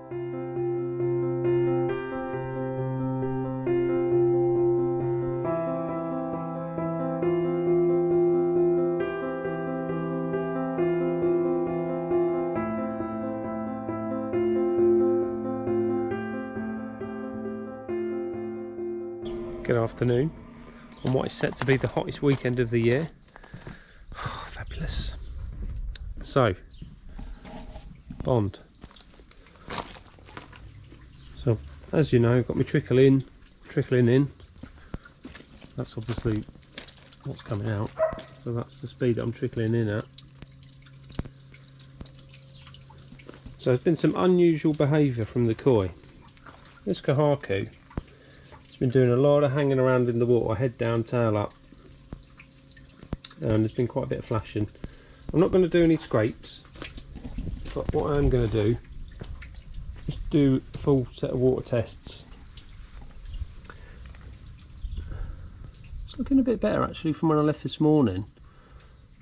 Good afternoon on what is set to be the hottest weekend of the year. Fabulous. So, Bond. So, as you know, I've got my trickling in. That's obviously what's coming out. So that's the speed that I'm trickling in at. So there's been some unusual behaviour from the koi. This kahaku been doing a lot of hanging around in the water, head down, tail up, and there's been quite a bit of flashing. I'm not going to do any scrapes, but what I am going to do is do a full set of water tests. It's looking a bit better actually from when I left this morning.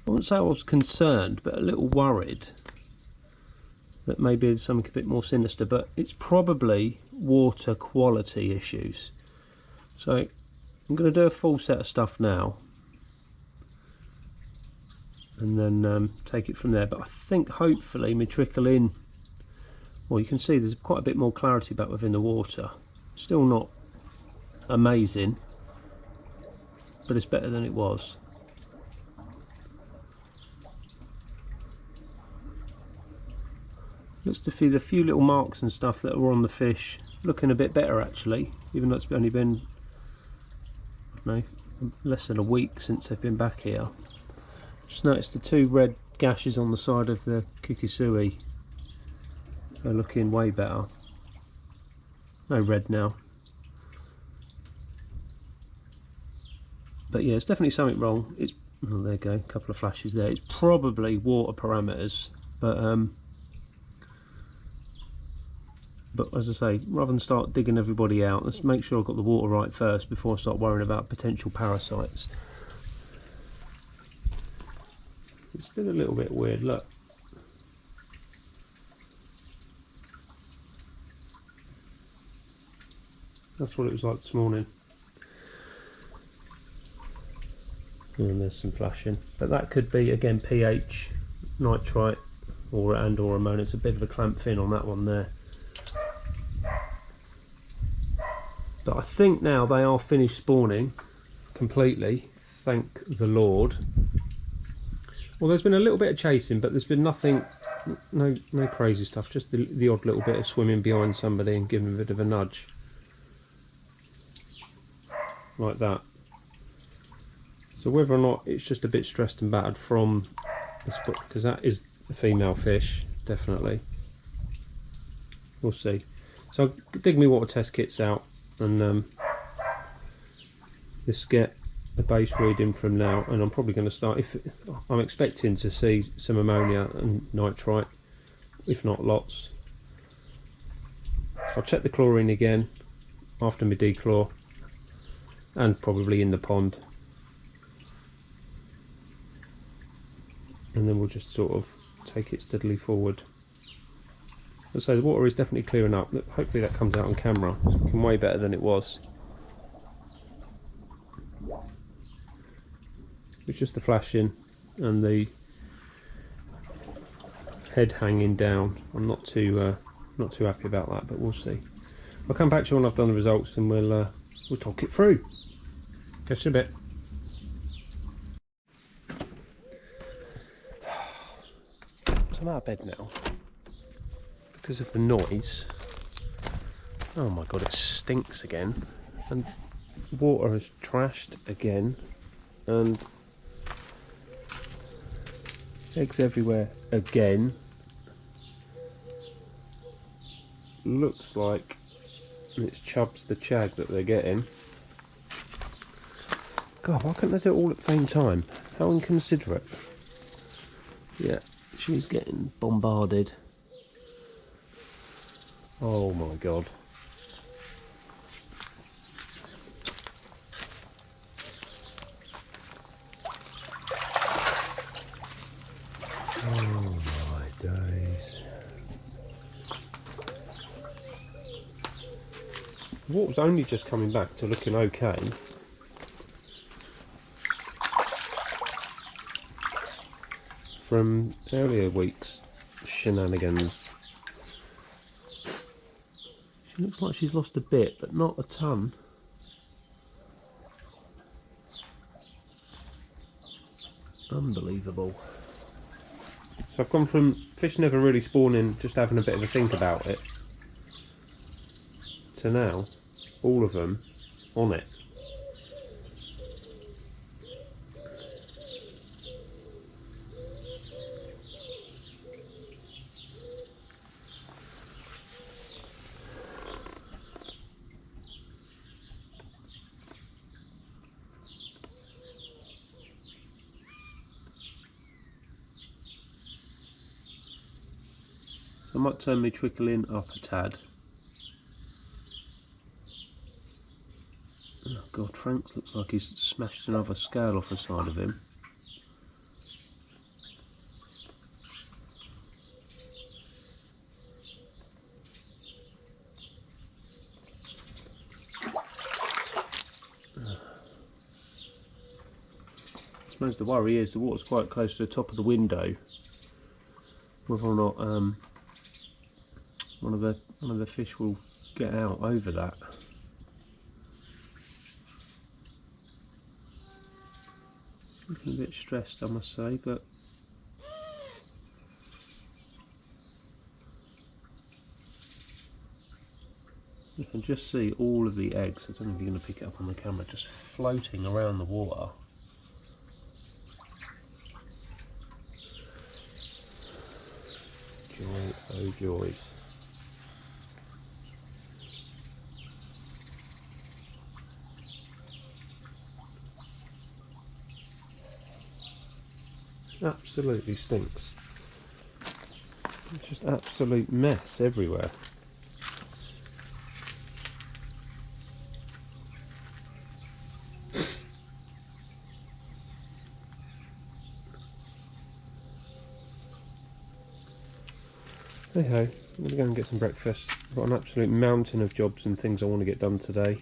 I wouldn't say I was concerned, but a little worried that maybe there's something a bit more sinister, but it's probably water quality issues. So I'm going to do a full set of stuff now and then take it from there. But I think hopefully my trickle in, well, you can see there's quite a bit more clarity back within the water. Still not amazing, but it's better than it was. Looks to be the few little marks and stuff that were on the fish looking a bit better actually, even though it's only been less than a week since they've been back here. Just noticed the two red gashes on the side of the kikisui are looking way better. No red now, but yeah, it's definitely something wrong. It's, oh, there you go, a couple of flashes there. It's probably water parameters, but as I say, rather than start digging everybody out, let's make sure I've got the water right first before I start worrying about potential parasites. It's still a little bit weird, look. That's what it was like this morning. And there's some flashing. But that could be, again, pH, nitrite, or ammonia. It's a bit of a clamp fin on that one there. But I think now they are finished spawning completely, thank the Lord. Well, there's been a little bit of chasing, but there's been nothing, no crazy stuff, just the odd little bit of swimming behind somebody and giving a bit of a nudge. Like that. So whether or not it's just a bit stressed and battered from the spot, because that is a female fish, definitely. We'll see. So I'll dig my water test kits out and just get the base reading from now, and I'm probably going to start, if I'm expecting to see some ammonia and nitrite, if not lots. I'll check the chlorine again after my dechlor, and probably in the pond, and then we'll just sort of take it steadily forward. So the water is definitely clearing up. Hopefully that comes out on camera. It's looking way better than it was. It's just the flashing and the head hanging down. I'm not too happy about that, but we'll see. I'll come back to you when I've done the results and we'll talk it through. Catch you in a bit. So I'm out of bed now because of the noise. Oh my god, it stinks again, and water has trashed again, and eggs everywhere again. Looks like it's Chubbs the Chag that they're getting. God, why can't they do it all at the same time? How inconsiderate. Yeah, she's getting bombarded. Oh my god. Oh my days. The water's only just coming back to looking okay. From earlier weeks' shenanigans. She looks like she's lost a bit, but not a ton. Unbelievable. So I've gone from fish never really spawning, just having a bit of a think about it, to now all of them on it. I might turn my trickling up a tad. Oh god, Frank looks like he's smashed another scale off the side of him. I suppose the worry is the water's quite close to the top of the window. Whether or not one of the fish will get out over that. Looking a bit stressed, I must say, but you can just see all of the eggs. I don't know if you're going to pick it up on the camera, just floating around the water. Joy, oh joys. Absolutely stinks. It's just absolute mess everywhere. Hey ho, I'm going to go and get some breakfast. I've got an absolute mountain of jobs and things I want to get done today.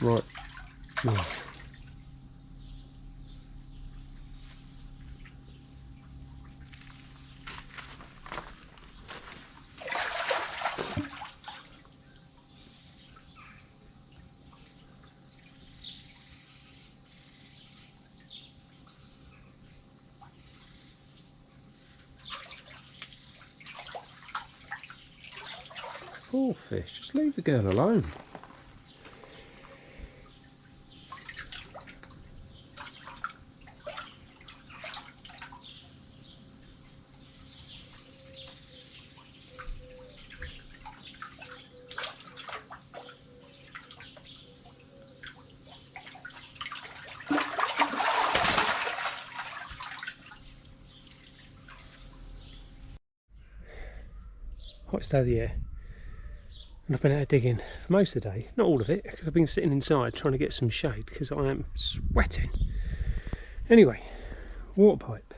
Right. Poor fish, just leave the girl alone. Hottest day of the year, and I've been out digging for most of the day, not all of it because I've been sitting inside trying to get some shade because I am sweating. Anyway, water pipe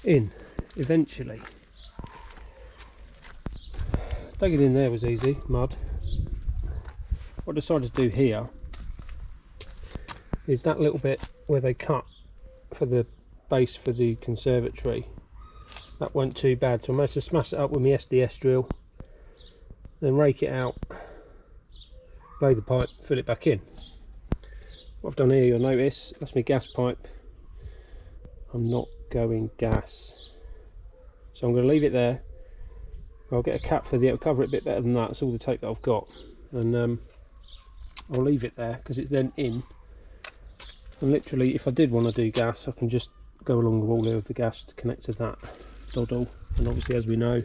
in eventually. Digging in there was easy, mud. What I decided to do here is that little bit where they cut for the base for the conservatory. That wasn't too bad, so I managed to smash it up with my SDS drill, then rake it out, lay the pipe, fill it back in. What I've done here, you'll notice, that's my gas pipe. I'm not going gas, so I'm going to leave it there. I'll get a cap for I'll cover it a bit better than that. That's all the tape that I've got, and I'll leave it there because it's then in. And literally, if I did want to do gas, I can just go along the wall here with the gas to connect to that doddle, and obviously, as we know,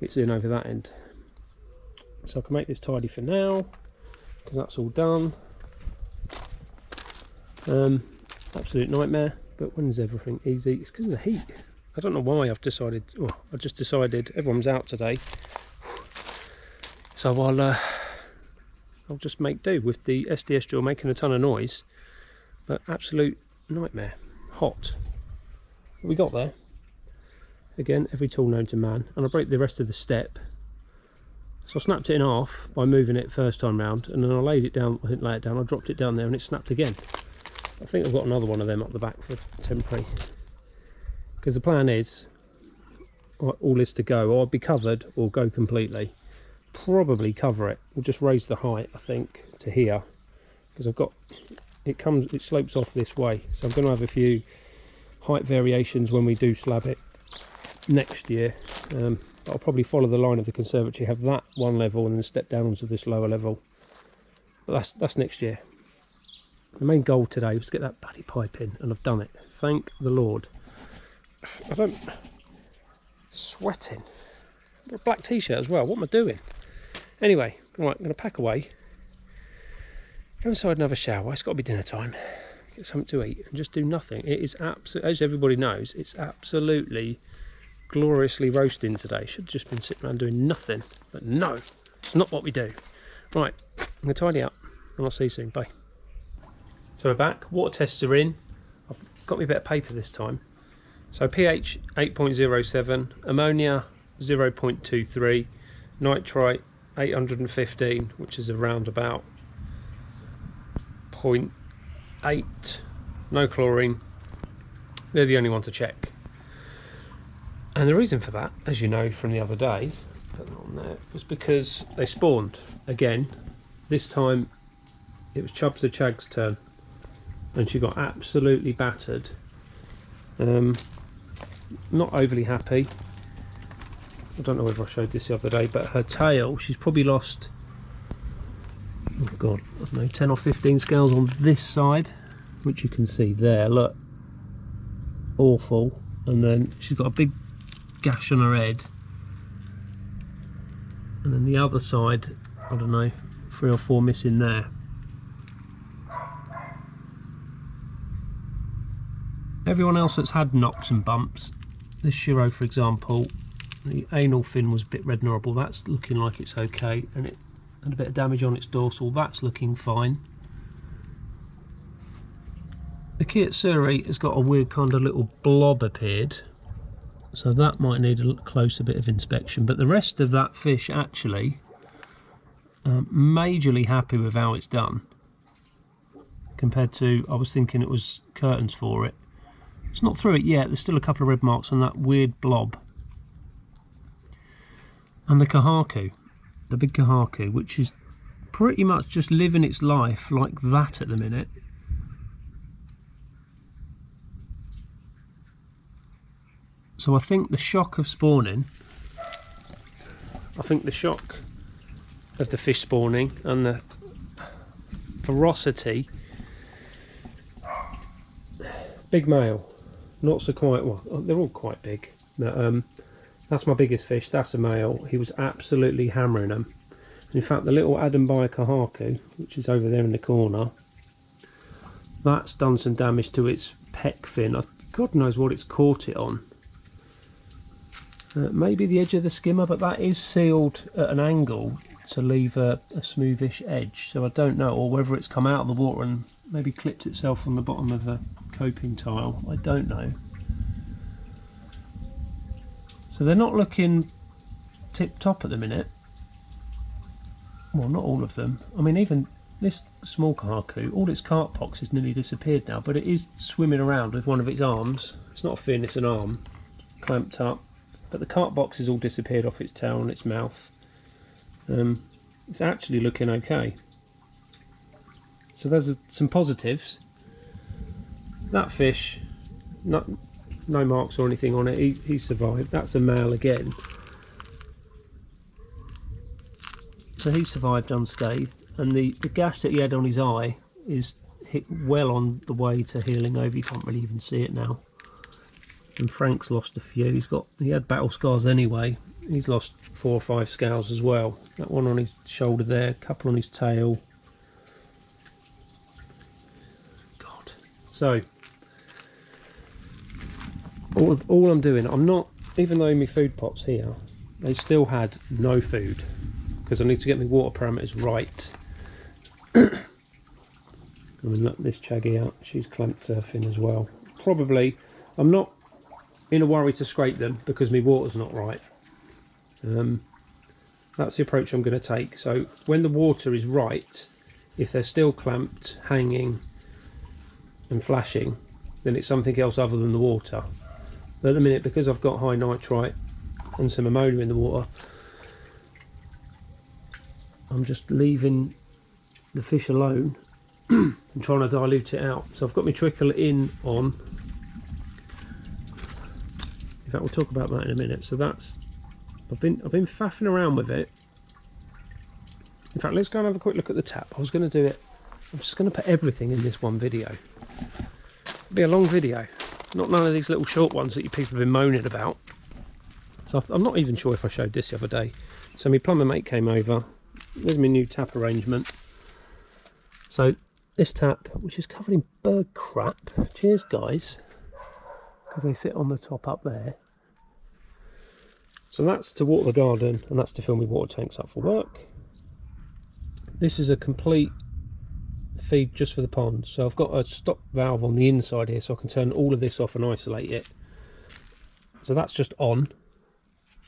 it's in over that end. So I can make this tidy for now because that's all done. Absolute nightmare, but when's everything easy? It's because of the heat. I don't know why I've decided. Oh, I just decided everyone's out today, so I'll just make do with the SDS drill making a ton of noise, but absolute nightmare. Hot. What we got there? again, every tool known to man, and I broke the rest of the step. So I snapped it in half by moving it first time round, and then I laid it down. I didn't lay it down, I dropped it down there and it snapped again. I think I've got another one of them up the back for temporary, because the plan is all is to go. I'll be covered or go completely. Probably cover it. We'll just raise the height, I think, to here, because I've got it slopes off this way, so I'm going to have a few height variations when we do slab it next year. I'll probably follow the line of the conservatory, have that one level and then step down onto this lower level, but that's next year. The main goal today was to get that bloody pipe in, and I've done it, thank the Lord. Sweating. I've got a black t-shirt as well, what am I doing? Anyway, right, I'm going to pack away, go inside and have a shower. It's got to be dinner time, get something to eat and just do nothing. It is absolutely, as everybody knows, it's absolutely gloriously roasting today. Should have just been sitting around doing nothing, but no, it's not what we do. Right, I'm going to tidy up and I'll see you soon. Bye. So we're back, water tests are in. I've got me a bit of paper this time. So pH 8.07, ammonia 0.23, nitrite 815, which is around about 0.8, no chlorine. They're the only one to check. And the reason for that, as you know from the other day, put that on there, was because they spawned again. This time it was Chubbs the Chag's turn, and she got absolutely battered. Not overly happy. I don't know whether I showed this the other day, but her tail, she's probably lost, oh god, I don't know, 10 or 15 scales on this side, which you can see there, look, awful. And then she's got a big gash on her head, and then the other side, I don't know, 3 or 4 missing there. Everyone else that's had knocks and bumps, this Shiro for example, the anal fin was a bit red and horrible, that's looking like it's okay, and it had a bit of damage on its dorsal, that's looking fine. The Kitsuri has got a weird kind of little blob appeared, so that might need a closer bit of inspection, but the rest of that fish actually majorly happy with how it's done compared to, I was thinking it was curtains for it. It's not through it yet, there's still a couple of red marks on that weird blob. And the Kahaku, the big Kahaku, which is pretty much just living its life like that at the minute. So I think the shock of spawning, I think the shock of the fish spawning and the ferocity, big male, not so quite, well, they're all quite big, but that's my biggest fish, that's a male. He was absolutely hammering them. And in fact the little Adambaya Kahaku, which is over there in the corner, that's done some damage to its pec fin. God knows what it's caught it on. Maybe the edge of the skimmer, but that is sealed at an angle to leave a smoothish edge, so I don't know, or whether it's come out of the water and maybe clipped itself on the bottom of a coping tile, I don't know. So they're not looking tip top at the minute. Well, not all of them. I mean, even this small Kahaku, all its carp pox has nearly disappeared now, but it is swimming around with one of its arms. It's not a fin, it's an arm, clamped up. But the carp box has all disappeared off its tail and its mouth. It's actually looking okay. So there's some positives. That fish, no marks or anything on it, he survived. That's a male again. So he survived unscathed, and the gash that he had on his eye is hit well on the way to healing over. You can't really even see it now. And Frank's lost a few. He had battle scars anyway. He's lost 4 or 5 scales as well. That one on his shoulder there, a couple on his tail. God. So all I'm doing, I'm not, even though my food pot's here, they still had no food because I need to get my water parameters right. I mean, look, this Chaggy out, she's clamped her fin as well. Probably, I'm not in a worry to scrape them because my water's not right. That's the approach I'm going to take. So when the water is right, if they're still clamped, hanging and flashing, then it's something else other than the water. But at the minute, because I've got high nitrite and some ammonia in the water, I'm just leaving the fish alone and trying to dilute it out. So I've got my trickle in on. In fact, we'll talk about that in a minute. So that's, I've been faffing around with it. In fact, let's go and have a quick look at the tap. I was going to do it, I'm just going to put everything in this one video. It'll be a long video, not none of these little short ones that you people have been moaning about. So I'm not even sure if I showed this the other day. So my plumber mate came over. There's my new tap arrangement. So this tap, which is covered in bird crap, cheers guys, because they sit on the top up there. So that's to water the garden, and that's to fill my water tanks up for work. This is a complete feed just for the pond. So I've got a stop valve on the inside here, so I can turn all of this off and isolate it. So that's just on.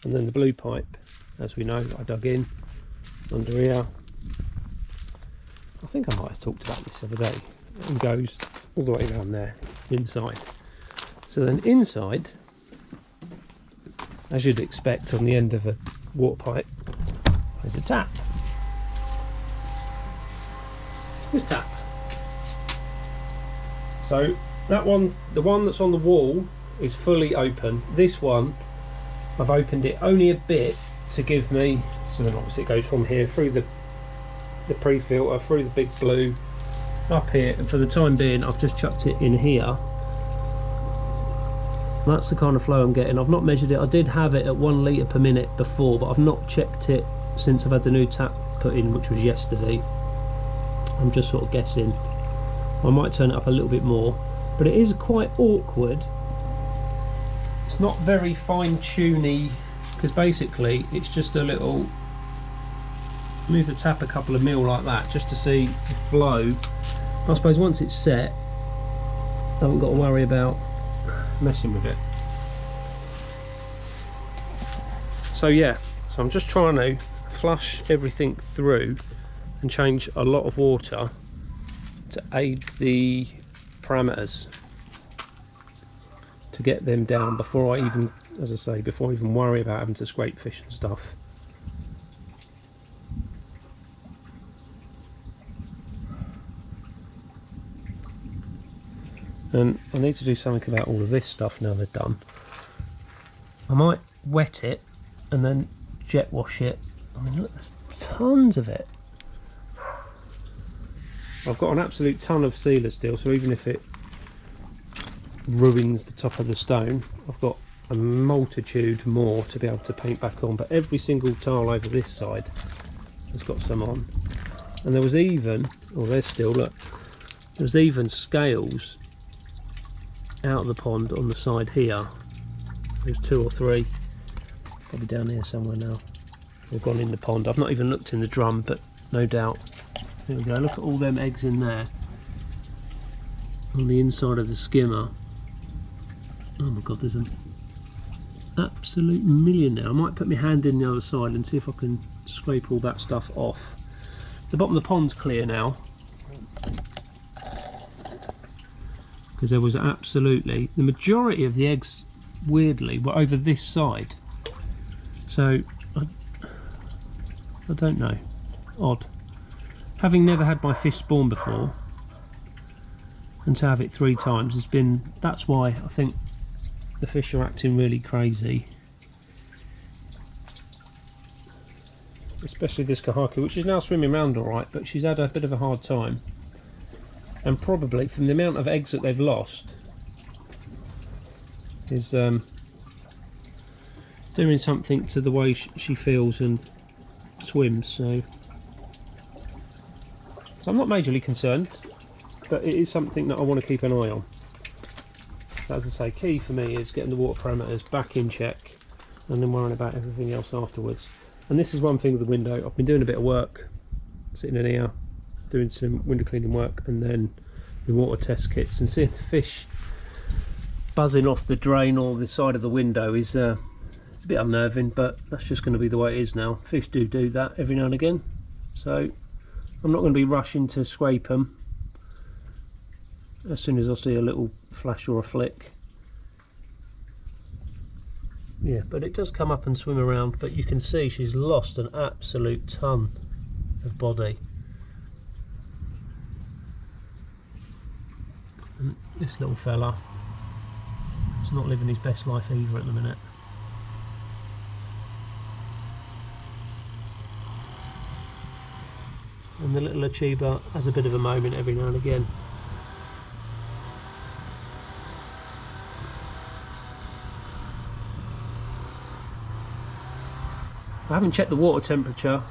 And then the blue pipe, as we know, I dug in under here. I think I might have talked about this the other day. And goes all the way around there, inside. So then inside, as you'd expect on the end of a water pipe, there's a tap. This tap. So that one, the one that's on the wall, is fully open. This one, I've opened it only a bit to give me, so then obviously it goes from here through the pre-filter, through the big blue, up here, and for the time being I've just chucked it in here. That's the kind of flow I'm getting. I've not measured it. I did have it at 1 litre per minute before, but I've not checked it since I've had the new tap put in, which was yesterday. I'm just sort of guessing. I might turn it up a little bit more, but it is quite awkward. It's not very fine-tuney, because basically it's just a little, move the tap a couple of mil like that just to see the flow. I suppose once it's set, I haven't got to worry about messing with it. So yeah, so I'm just trying to flush everything through and change a lot of water to aid the parameters, to get them down before I even, as I say, before I even worry about having to scrape fish and stuff. And I need to do something about all of this stuff now they're done. I might wet it and then jet wash it. I mean, look, there's tons of it. I've got an absolute ton of sealer still, so even if it ruins the top of the stone, I've got a multitude more to be able to paint back on. But every single tile over this side has got some on. And there was even, oh there's still, look, there's even scales out of the pond on the side here. There's 2 or 3, probably down here somewhere now. They've gone in the pond. I've not even looked in the drum, but no doubt. There we go, look at all them eggs in there on the inside of the skimmer. Oh my god, there's an absolute million now. I might put my hand in the other side and see if I can scrape all that stuff off. The bottom of the pond's clear now, because there was absolutely, the majority of the eggs, weirdly, were over this side. So I don't know, odd. Having never had my fish spawn before, and to have it 3 times has been, that's why I think the fish are acting really crazy. Especially this kahaki, which is now swimming around alright, but she's had a bit of a hard time. And probably from the amount of eggs that they've lost is doing something to the way she feels and swims. So I'm not majorly concerned, but it is something that I want to keep an eye on. As I say, key for me is getting the water parameters back in check and then worrying about everything else afterwards. And this is one thing with the window. I've been doing a bit of work, sitting in here, doing some window cleaning work, and then the water test kits, and seeing the fish buzzing off the drain or the side of the window is it's a bit unnerving, but that's just going to be the way it is now. Fish do that every now and again, so I'm not going to be rushing to scrape them. As soon as I see a little flash or a flick. Yeah, but it does come up and swim around, but you can see she's lost an absolute ton of body. And this little fella is not living his best life either at the minute. And the little achiever has a bit of a moment every now and again. I haven't checked the water temperature,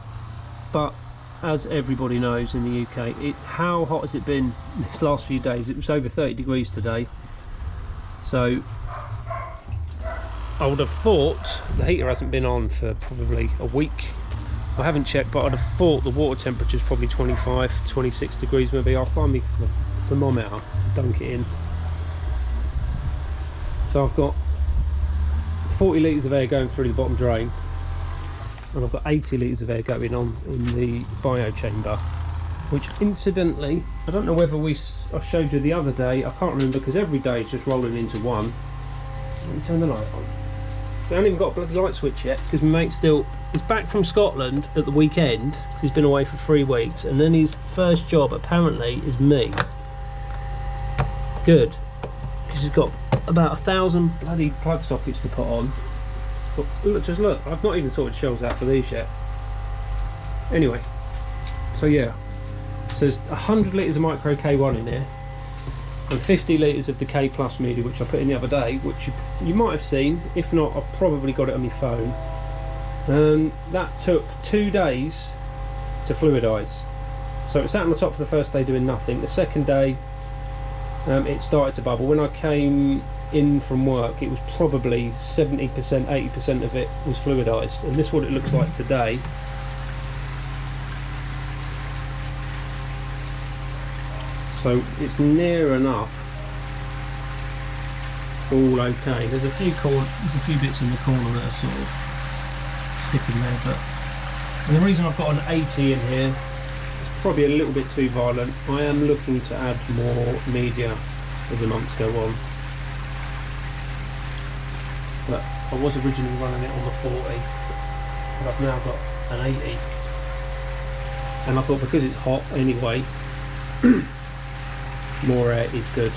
but as everybody knows in the UK, how hot has it been these last few days? It was over 30 degrees today, so I would have thought the heater hasn't been on for probably a week. I haven't checked, but I'd have thought the water temperature is probably 25, 26 degrees maybe. I'll find my thermometer, dunk it in. So I've got 40 litres of air going through the bottom drain, and I've got 80 litres of air going on in the bio chamber, which incidentally, I don't know whether I showed you the other day, I can't remember, because every day it's just rolling into one. Let me turn the light on. So I haven't even got a bloody light switch yet, because my mate is back from Scotland at the weekend, because he's been away for 3 weeks, and then his first job apparently is me. Good, because he's got about 1,000 bloody plug sockets to put on. Look, just look, I've not even sorted shelves out for these yet. Anyway, so yeah, so there's 100 litres of micro K1 in here, and 50 litres of the K plus midi, which I put in the other day, which you might have seen. If not, I've probably got it on my phone. That took 2 days to fluidise. So it sat on the top for the first day doing nothing. The second day it started to bubble. When I came in from work, it was probably 70%, 80% of it was fluidised, and this is what it looks like today. So it's near enough all okay. There's a few bits in the corner that are sort of sticking there, but and the reason I've got an 80 in here is probably a little bit too violent. I am looking to add more media as the months go on. But I was originally running it on the 40, but I've now got an 80, and I thought because it's hot anyway, more air is good.